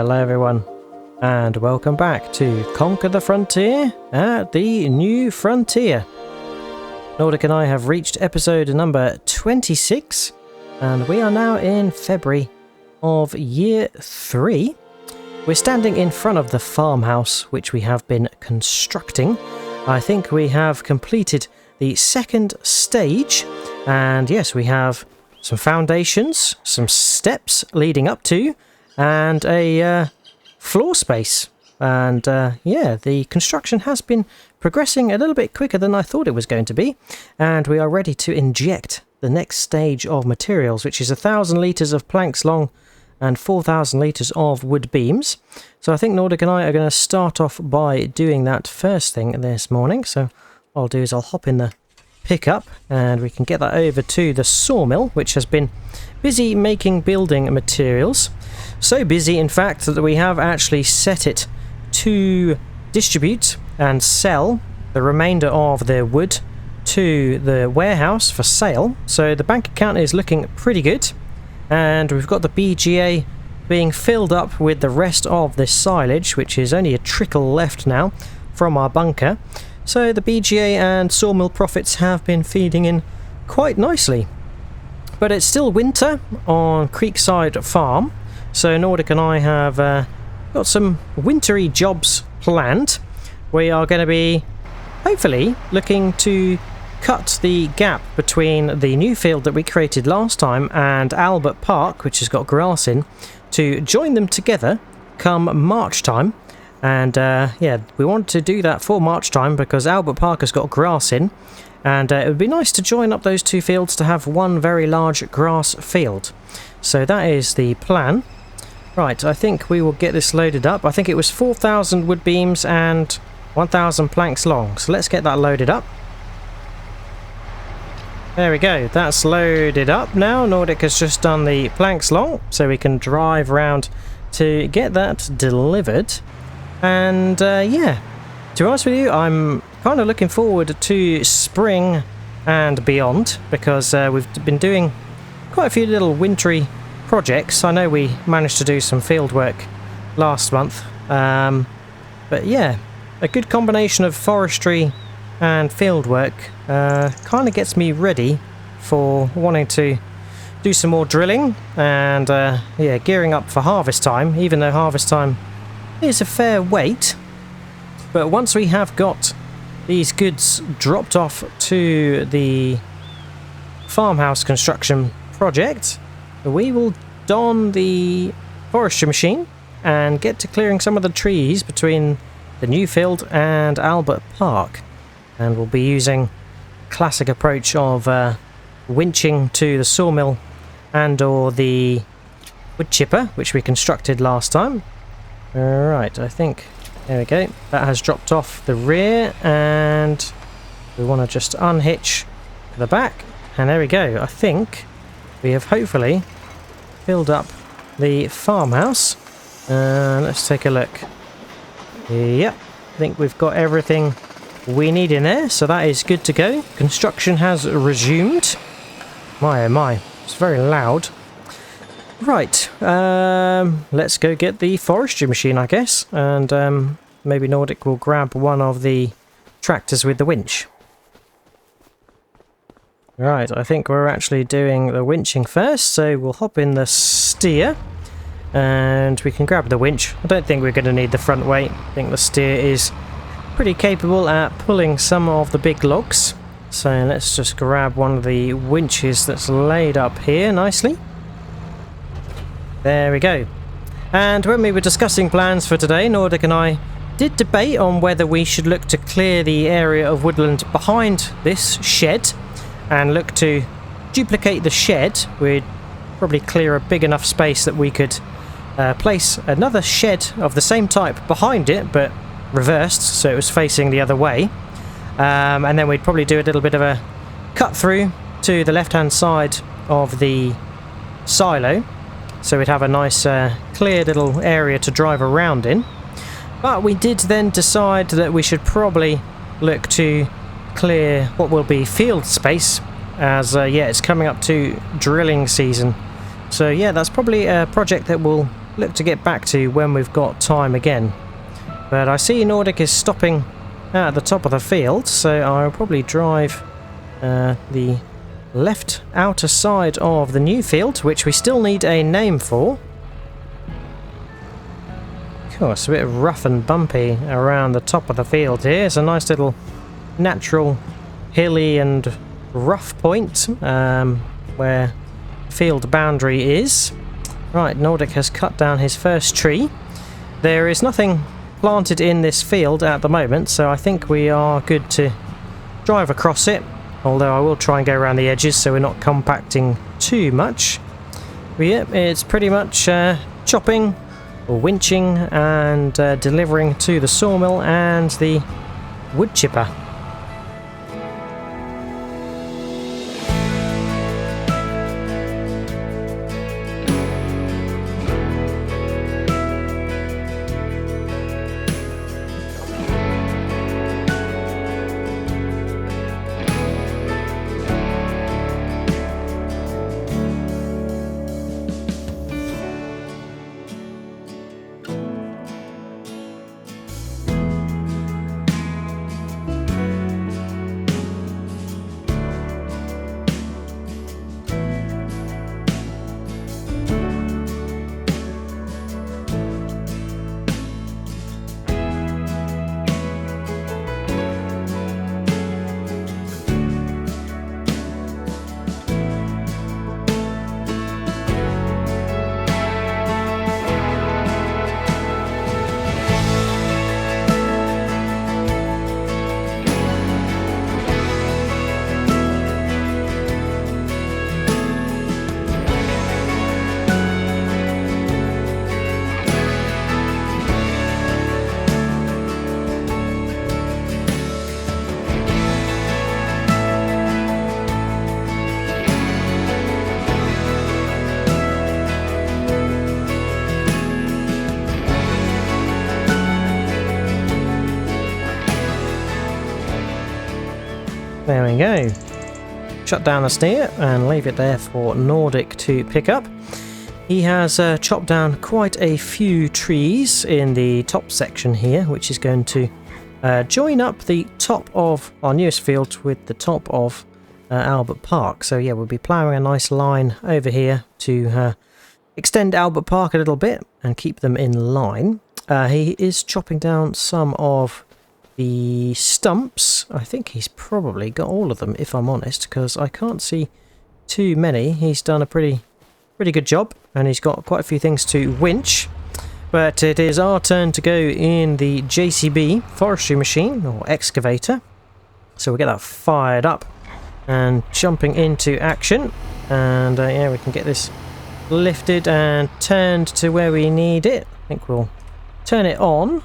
Hello everyone, and welcome back to Conquer the Frontier at the New Frontier. Nordic and I have reached episode number 26, and we are now in February of year 3. We're standing in front of the farmhouse which we have been constructing. I think we have completed the second stage, and yes, we have some foundations, some steps leading up to, and a floor space. And yeah, the construction has been progressing a little bit quicker than I thought it was going to be, and we are ready to inject the next stage of materials, which is 1,000 litres of planks long and 4,000 litres of wood beams. So I think Nordic and I are going to start off by doing that first thing this morning. So what I'll do is I'll hop in the pickup and we can get that over to the sawmill, which has been busy making building materials. So busy, in fact, that we have actually set it to distribute and sell the remainder of the wood to the warehouse for sale. So the bank account is looking pretty good, and we've got the BGA being filled up with the rest of this silage, which is only a trickle left now from our bunker. So the BGA and sawmill profits have been feeding in quite nicely. But it's still winter on Creekside Farm, so Nordic and I have got some wintry jobs planned. We are going to be hopefully looking to cut the gap between the new field that we created last time and Ahlbom Park, which has got grass in, to join them together come March time. And yeah, we want to do that for March time because Ahlbom Park has got grass in, and it would be nice to join up those two fields to have one very large grass field. So that is the plan. Right, I think we will get this loaded up. I think it was 4,000 wood beams and 1,000 planks long. So let's get that loaded up. There we go, that's loaded up now. Nordic has just done the planks long, so we can drive around to get that delivered. And yeah, to be honest with you, I'm kind of looking forward to spring and beyond, because we've been doing quite a few little wintry projects. I know we managed to do some field work last month, but yeah, a good combination of forestry and field work kind of gets me ready for wanting to do some more drilling and yeah, gearing up for harvest time, even though harvest time is a fair wait. But once we have got these goods dropped off to the farmhouse construction project, we will don the forestry machine and get to clearing some of the trees between the new field and Ahlbom Park. And we'll be using a classic approach of winching to the sawmill and or the wood chipper, which we constructed last time. Alright, I think, there we go, that has dropped off the rear, and we want to just unhitch the back, and there we go. I think we have hopefully filled up the farmhouse. Let's take a look. Yep, I think we've got everything we need in there, so that is good to go. Construction has resumed. My oh my, it's very loud. Right, let's go get the forestry machine, I guess, and maybe Nordic will grab one of the tractors with the winch. Right, I think we're actually doing the winching first, so we'll hop in the steer and we can grab the winch. I don't think we're going to need the front weight. I think the steer is pretty capable at pulling some of the big logs. So let's just grab one of the winches that's laid up here nicely. There we go. And when we were discussing plans for today, Nordic and I did debate on whether we should look to clear the area of woodland behind this shed and look to duplicate the shed. We'd probably clear a big enough space that we could place another shed of the same type behind it, but reversed, so it was facing the other way. And then we'd probably do a little bit of a cut through to the left hand side of the silo, so we'd have a nice clear little area to drive around in. But we did then decide that we should probably look to clear what will be field space, as yeah, it's coming up to drilling season. So yeah, that's probably a project that will look to get back to when we've got time again. But I see Nordic is stopping at the top of the field, so I'll probably drive the left outer side of the new field, which we still need a name for. Cool, it's a bit rough and bumpy around the top of the field here. It's a nice little natural hilly and rough point where field boundary is. Right, Nordic has cut down his first tree. There is nothing planted in this field at the moment, so I think we are good to drive across it, although I will try and go around the edges so we're not compacting too much. But yeah, it's pretty much chopping or winching and delivering to the sawmill and the wood chipper. There we go. Shut down the steer and leave it there for Nordic to pick up. He has chopped down quite a few trees in the top section here, which is going to join up the top of our newest field with the top of Albert Park. So yeah, we'll be ploughing a nice line over here to extend Albert Park a little bit and keep them in line. He is chopping down some of the stumps. I think he's probably got all of them, if I'm honest, because I can't see too many. He's done a pretty good job, and he's got quite a few things to winch. But it is our turn to go in the JCB forestry machine, or excavator. So we'll get that fired up and jumping into action. And yeah, we can get this lifted and turned to where we need it. I think we'll turn it on,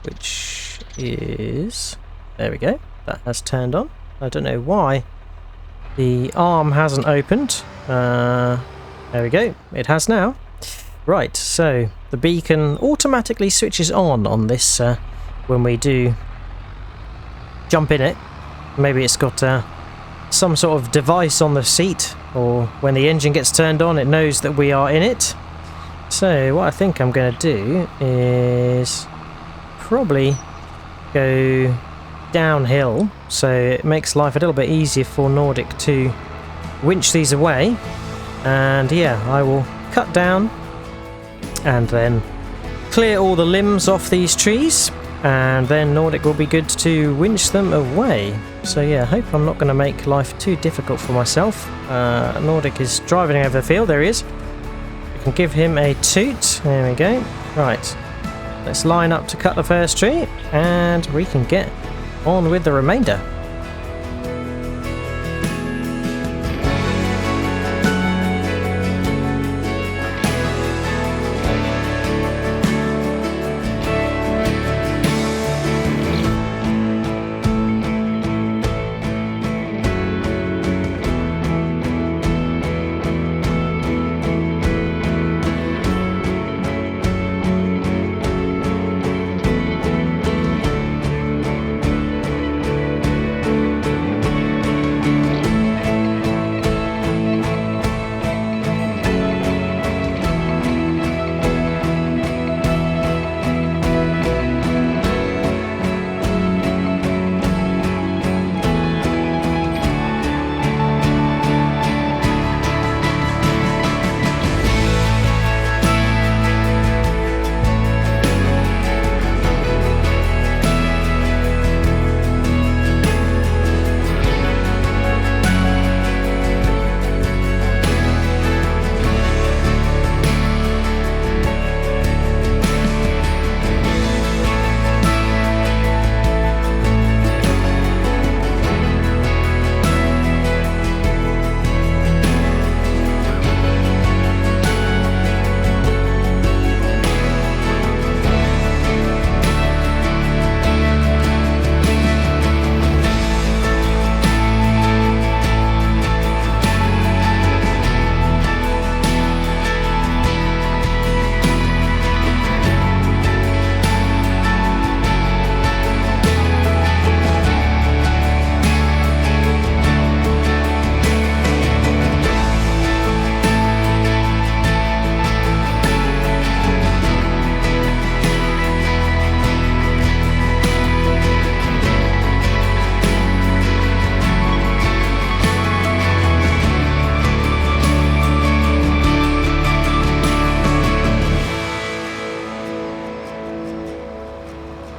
which is... there we go. That has turned on. I don't know why the arm hasn't opened. There we go. It has now. Right, so the beacon automatically switches on this when we do jump in it. Maybe it's got some sort of device on the seat, or when the engine gets turned on it knows that we are in it. So what I think I'm going to do is probably go downhill, so it makes life a little bit easier for Nordic to winch these away. And yeah, I will cut down and then clear all the limbs off these trees, and then Nordic will be good to winch them away. So yeah, I hope I'm not going to make life too difficult for myself. Nordic is driving over the field. There he is. We can give him a toot. There we go. Right, let's line up to cut the first tree, and we can get on with the remainder.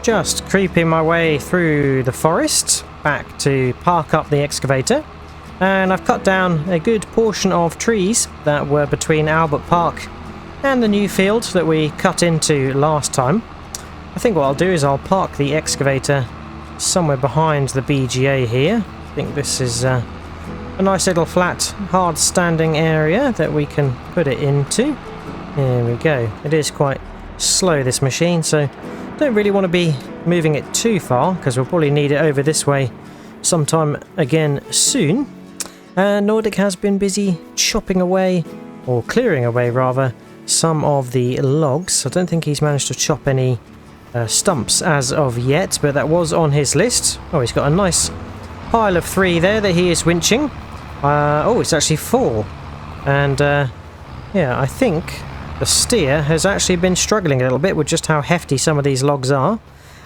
just creeping my way through the forest back to park up the excavator, and I've cut down a good portion of trees that were between Albert Park and the new field that we cut into last time. I think what I'll do is I'll park the excavator somewhere behind the BGA here. I think this is a nice little flat, hard standing area that we can put it into. There we go. It is quite slow, this machine, so don't really want to be moving it too far because we'll probably need it over this way sometime again soon. Nordic has been busy chopping away, or clearing away rather, some of the logs. I don't think he's managed to chop any stumps as of yet, but that was on his list. Oh, he's got a nice pile of 3 there that he is winching. Oh, it's actually 4. And yeah, I think the steer has actually been struggling a little bit with just how hefty some of these logs are.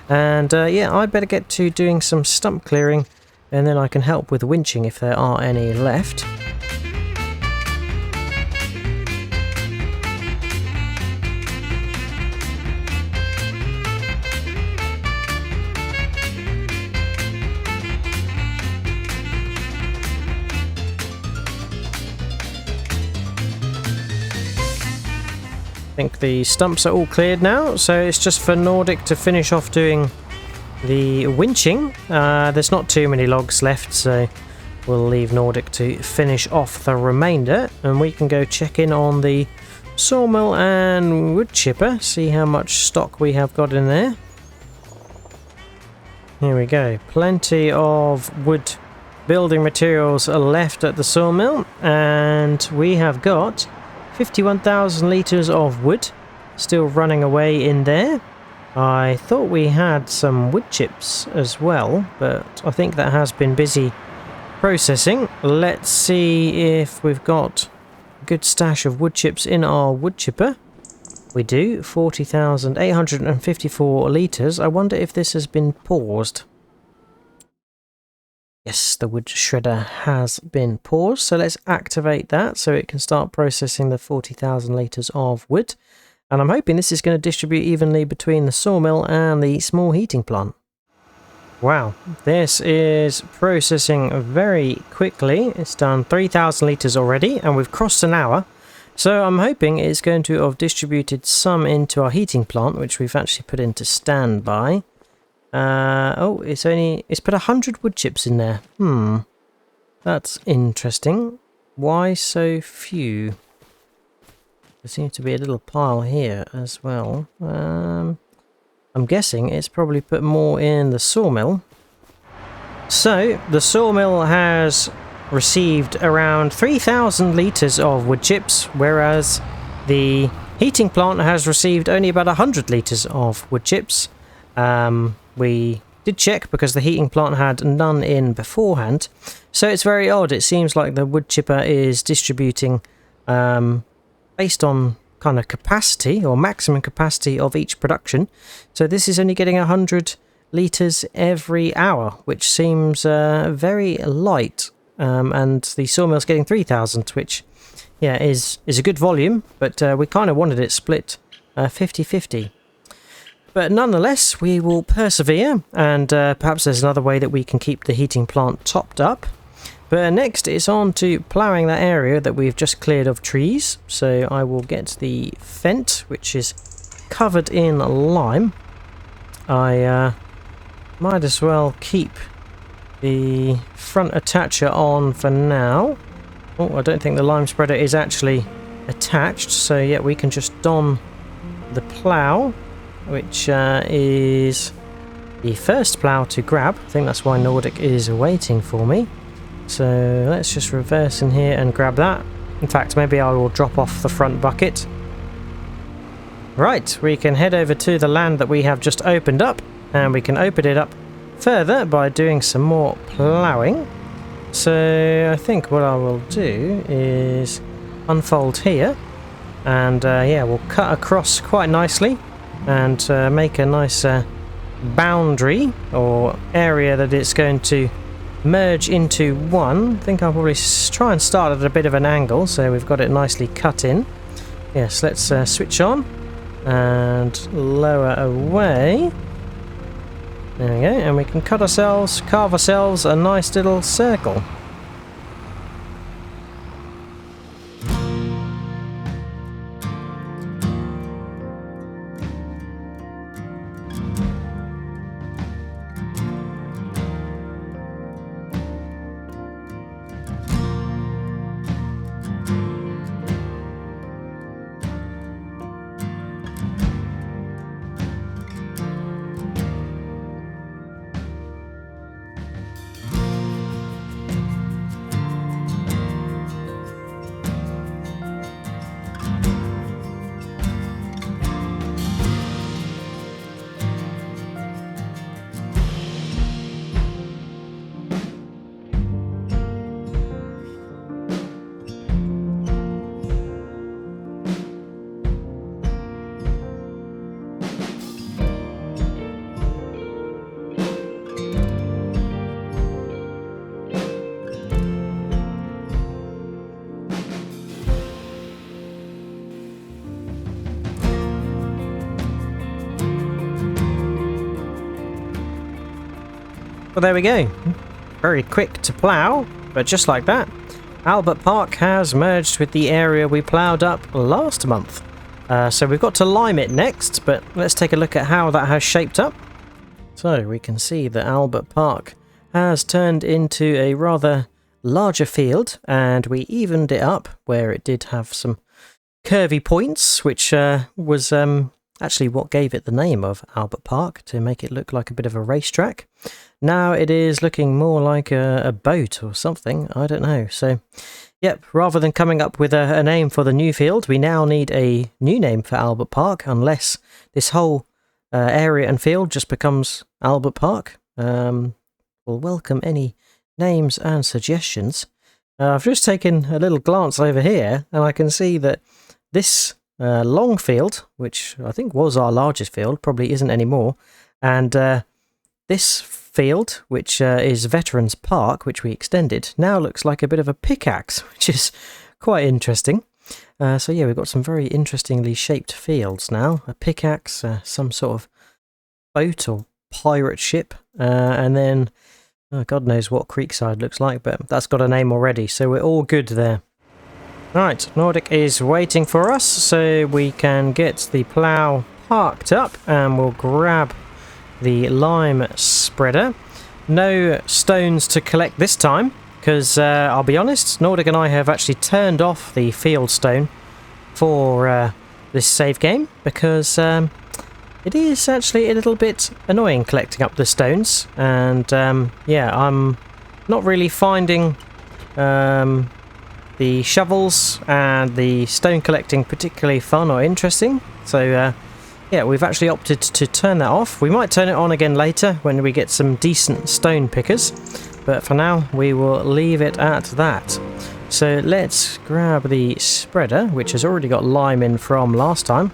And yeah, I'd better get to doing some stump clearing, and then I can help with winching if there are any left. I think the stumps are all cleared now, so it's just for Nordic to finish off doing the winching. There's not too many logs left, so we'll leave Nordic to finish off the remainder, and we can go check in on the sawmill and wood chipper, see how much stock we have got in there. Here we go, plenty of wood building materials are left at the sawmill, and we have got 51,000 litres of wood still running away in there. I thought we had some wood chips as well, but I think that has been busy processing. Let's see if we've got a good stash of wood chips in our wood chipper. We do, 40,854 litres. I wonder if this has been paused. Yes, the wood shredder has been paused, so let's activate that so it can start processing the 40,000 litres of wood. And I'm hoping this is going to distribute evenly between the sawmill and the small heating plant. Wow, this is processing very quickly. It's done 3,000 litres already, and we've crossed an hour. So I'm hoping it's going to have distributed some into our heating plant, which we've actually put into standby. Oh, it's put 100 wood chips in there. That's interesting. Why so few? There seems to be a little pile here as well. I'm guessing it's probably put more in the sawmill. So the sawmill has received around 3,000 litres of wood chips, whereas the heating plant has received only about 100 litres of wood chips. We did check because the heating plant had none in beforehand, so it's very odd. It seems like the wood chipper is distributing based on kind of capacity or maximum capacity of each production. So this is only getting 100 litres every hour, which seems very light, and the sawmill's getting 3,000, which yeah is a good volume, but we kind of wanted it split 50-50. But nonetheless, we will persevere, and perhaps there's another way that we can keep the heating plant topped up. But next it's on to ploughing that area that we've just cleared of trees. So I will get the fent, which is covered in lime. I might as well keep the front attacher on for now. Oh, I don't think the lime spreader is actually attached, so yeah, we can just don the plough, which is the first plough to grab. I think that's why Nordic is waiting for me. So let's just reverse in here and grab that. In fact, maybe I will drop off the front bucket. Right, we can head over to the land that we have just opened up, and we can open it up further by doing some more ploughing. So I think what I will do is unfold here, and yeah, we'll cut across quite nicely and make a nice boundary or area that it's going to merge into one. I think I'll probably try and start at a bit of an angle so we've got it nicely cut in. Yes, let's switch on and lower away. There we go, and we can carve ourselves a nice little circle. Well, there we go. Very quick to plough, but just like that, Ahlbom Park has merged with the area we ploughed up last month. So we've got to lime it next, but let's take a look at how that has shaped up. So we can see that Ahlbom Park has turned into a rather larger field, and we evened it up where it did have some curvy points, which was actually what gave it the name of Ahlbom Park, to make it look like a bit of a racetrack. Now it is looking more like a boat or something, I don't know. So, yep, rather than coming up with a name for the new field, we now need a new name for Ahlbom Park, unless this whole area and field just becomes Ahlbom Park. We'll welcome any names and suggestions. I've just taken a little glance over here, and I can see that this long field, which I think was our largest field, probably isn't anymore, and this field, which is Veterans Park, which we extended, now looks like a bit of a pickaxe, which is quite interesting. So yeah, we've got some very interestingly shaped fields now. A pickaxe, some sort of boat or pirate ship, and then God knows what Creekside looks like, but that's got a name already, so we're all good there. Right, Nordic is waiting for us, so we can get the plough parked up, and we'll grab the lime spreader. No stones to collect this time, because I'll be honest, Nordic and I have actually turned off the field stone for this save game, because it is actually a little bit annoying collecting up the stones, and yeah, I'm not really finding the shovels and the stone collecting particularly fun or interesting. So yeah, we've actually opted to turn that off. We might turn it on again later when we get some decent stone pickers, but for now we will leave it at that. So let's grab the spreader, which has already got lime in from last time,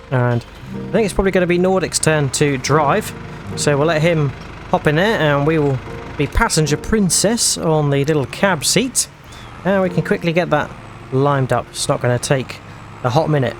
and I think it's probably going to be Nordic's turn to drive, so we'll let him hop in there, and we will be passenger princess on the little cab seat, and we can quickly get that limed up. It's not going to take a hot minute.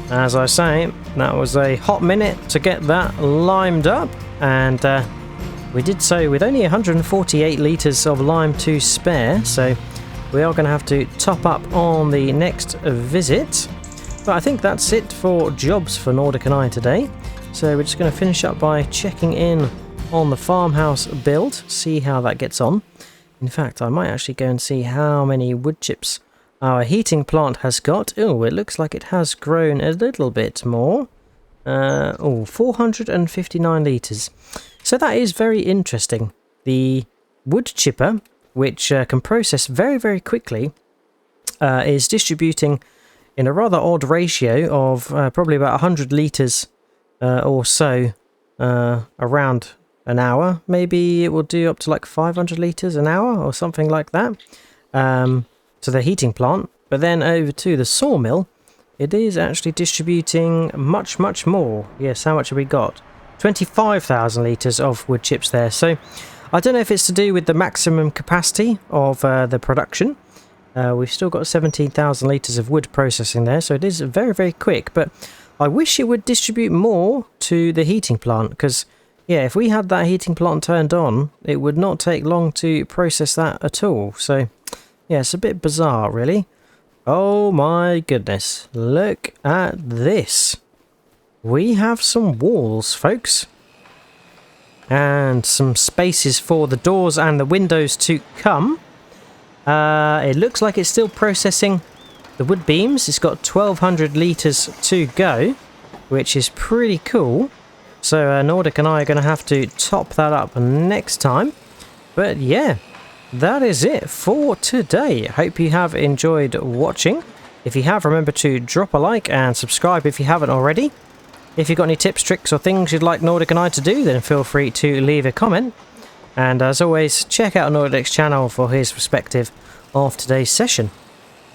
As I say, that was a hot minute to get that limed up, and we did so with only 148 litres of lime to spare, so we are going to have to top up on the next visit. But I think that's it for jobs for Nordic and I today, so we're just going to finish up by checking in on the farmhouse build, see how that gets on. In fact, I might actually go and see how many wood chips our heating plant has got. Oh, it looks like it has grown a little bit more. 459 litres. So that is very interesting. The wood chipper, which can process very, very quickly, is distributing in a rather odd ratio of probably about 100 litres or so around an hour. Maybe it will do up to like 500 litres an hour or something like that to the heating plant. But then over to the sawmill, it is actually distributing much, much more. Yes, how much have we got? 25,000 litres of wood chips there. So I don't know if it's to do with the maximum capacity of the production. We've still got 17,000 litres of wood processing there, so it is very, very quick. But I wish it would distribute more to the heating plant, because, yeah, if we had that heating plant turned on, it would not take long to process that at all. So, yeah, it's a bit bizarre, really. Oh my goodness, look at this. We have some walls, folks. And some spaces for the doors and the windows to come. It looks like it's still processing the wood beams. It's got 1,200 litres to go, which is pretty cool. So Nordic and I are going to have to top that up next time. But yeah, that is it for today. Hope you have enjoyed watching. If you have, remember to drop a like and subscribe if you haven't already. If you've got any tips, tricks or things you'd like Nordic and I to do, then feel free to leave a comment. And as always, check out Nordic's channel for his perspective of today's session.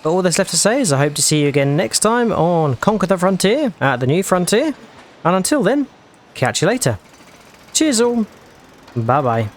But all that's left to say is I hope to see you again next time on Conquer the Frontier at the New Frontier. And until then, catch you later. Cheers all. Bye bye.